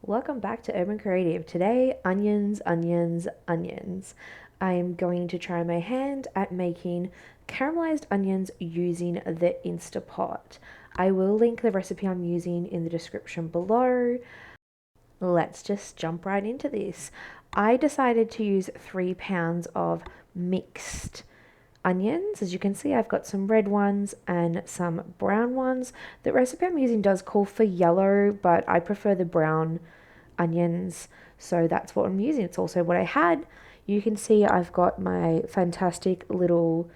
Welcome back to Urban Creative. Today, onions, onions, onions. I am going to try my hand at making caramelized onions using the Instapot. I will link the recipe I'm using in the description below. Let's just jump right into this. I decided to use 3 pounds of mixed onions. As you can see, I've got some red ones and some brown ones. The recipe I'm using does call for yellow, but I prefer the brown onions, so that's what I'm using. It's also what I had. You can see I've got my fantastic little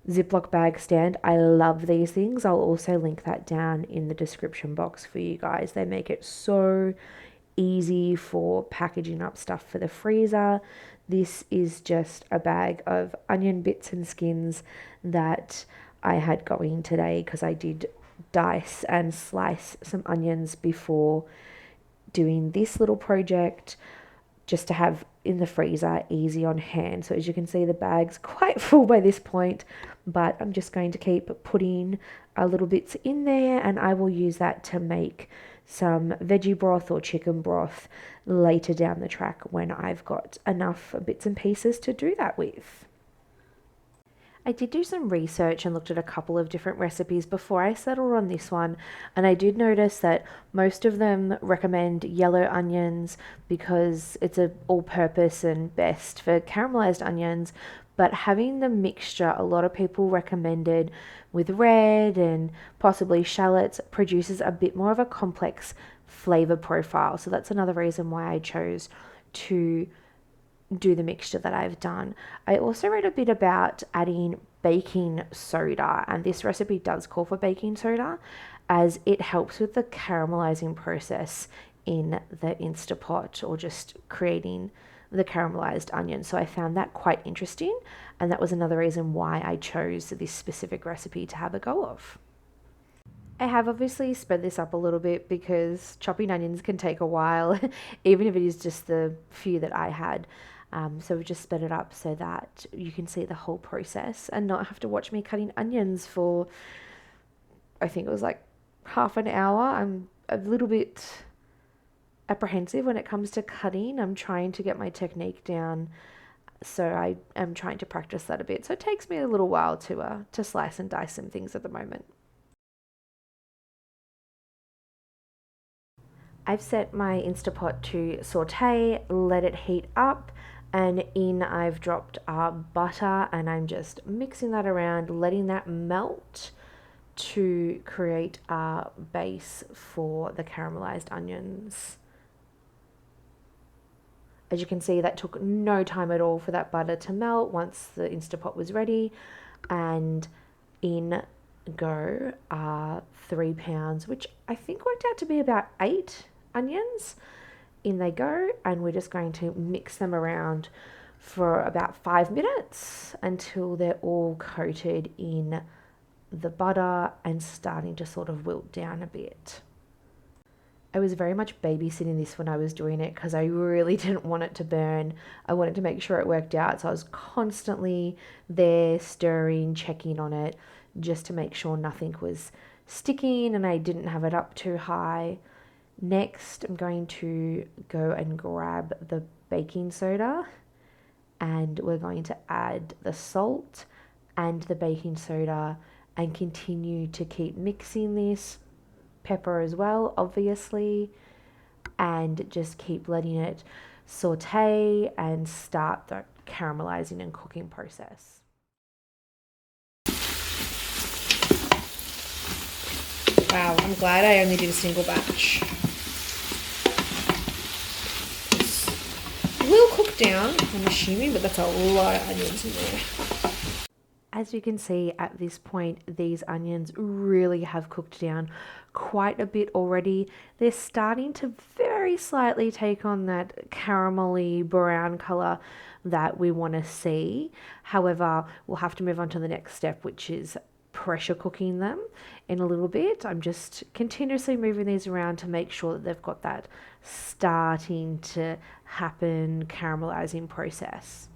Ziploc bag stand. I love these things. I'll also link that down in the description box for you guys. They make it so easy for packaging up stuff for the freezer. This is just a bag of onion bits and skins that I had going today because I did dice and slice some onions before doing this little project, just to have in the freezer easy on hand. So as you can see, the bag's quite full by this point, but I'm just going to keep putting little bits in there, and I will use that to make some veggie broth or chicken broth later down the track when I've got enough bits and pieces to do that with. I did do some research and looked at a couple of different recipes before I settled on this one, and I did notice that most of them recommend yellow onions because it's a all-purpose and best for caramelized onions, but having the mixture, a lot of people recommended with red and possibly shallots, produces a bit more of a complex flavor profile. So that's another reason why I chose to do the mixture that I've done. I also read a bit about adding baking soda, and this recipe does call for baking soda as it helps with the caramelizing process in the Instapot, or just creating the caramelized onion. So I found that quite interesting, and that was another reason why I chose this specific recipe to have a go of. I have obviously sped this up a little bit because chopping onions can take a while, even if it is just the few that I had. So we've just sped it up so that you can see the whole process and not have to watch me cutting onions for, I think it was like half an hour. I'm a little bit apprehensive when it comes to cutting. I'm trying to get my technique down, so I am trying to practice that a bit. So it takes me a little while to slice and dice some things at the moment. I've set my Instapot to saute, let it heat up, and in I've dropped butter, and I'm just mixing that around, letting that melt to create a base for the caramelized onions. As you can see, that took no time at all for that butter to melt once the Instapot was ready, and in go 3 pounds, which I think worked out to be about 8 onions. In they go, and we're just going to mix them around for about 5 minutes until they're all coated in the butter and starting to sort of wilt down a bit. I was very much babysitting this when I was doing it because I really didn't want it to burn. I wanted to make sure it worked out, so I was constantly there stirring, checking on it just to make sure nothing was sticking and I didn't have it up too high. Next, I'm going to go and grab the baking soda, and we're going to add the salt and the baking soda and continue to keep mixing this. Pepper as well, obviously, and just keep letting it saute and start the caramelizing and cooking process. Wow, I'm glad I only did a single batch. It will cook down, I'm assuming, but that's a lot of onions in there. As you can see at this point, these onions really have cooked down quite a bit already. They're starting to very slightly take on that caramelly brown color that we want to see. However, we'll have to move on to the next step, which is pressure cooking them in a little bit. I'm just continuously moving these around to make sure that they've got that starting to happen caramelizing process.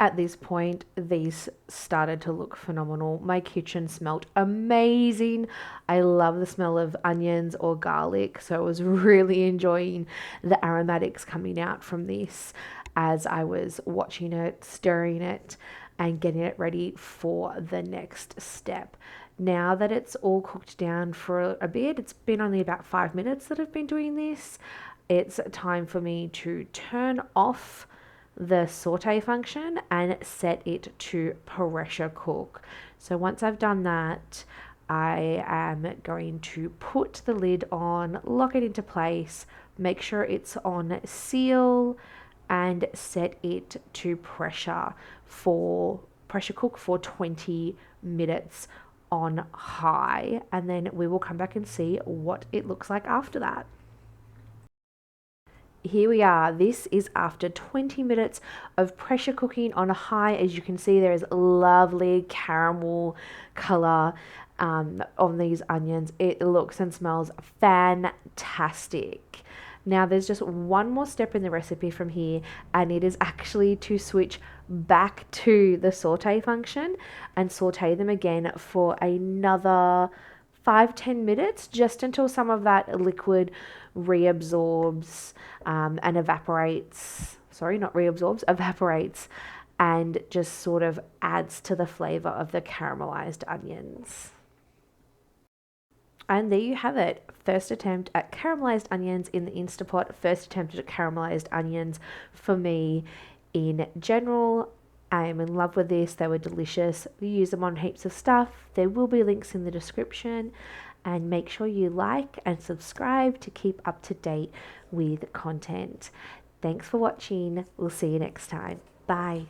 At this point, these started to look phenomenal. My kitchen smelled amazing. I love the smell of onions or garlic, so I was really enjoying the aromatics coming out from this as I was watching it, stirring it, and getting it ready for the next step. Now that it's all cooked down for a bit, it's been only about 5 minutes that I've been doing this. It's time for me to turn off the saute function and set it to pressure cook. So once I've done that, I am going to put the lid on, lock it into place, make sure it's on seal, and set it to pressure cook for 20 minutes on high, and then we will come back and see what it looks like after that. Here we are. This is after 20 minutes of pressure cooking on a high. As you can see, there is lovely caramel color on these onions. It looks and smells fantastic. Now there's just one more step in the recipe from here, and it is actually to switch back to the saute function and saute them again for another 5-10 minutes, just until some of that liquid reabsorbs and evaporates. Sorry, not reabsorbs, evaporates, and just sort of adds to the flavor of the caramelized onions. And there you have it. First attempt at caramelized onions in the Instapot. First attempt at caramelized onions for me in general. I am in love with this. They were delicious. We use them on heaps of stuff. There will be links in the description. And make sure you like and subscribe to keep up to date with content. Thanks for watching. We'll see you next time. Bye.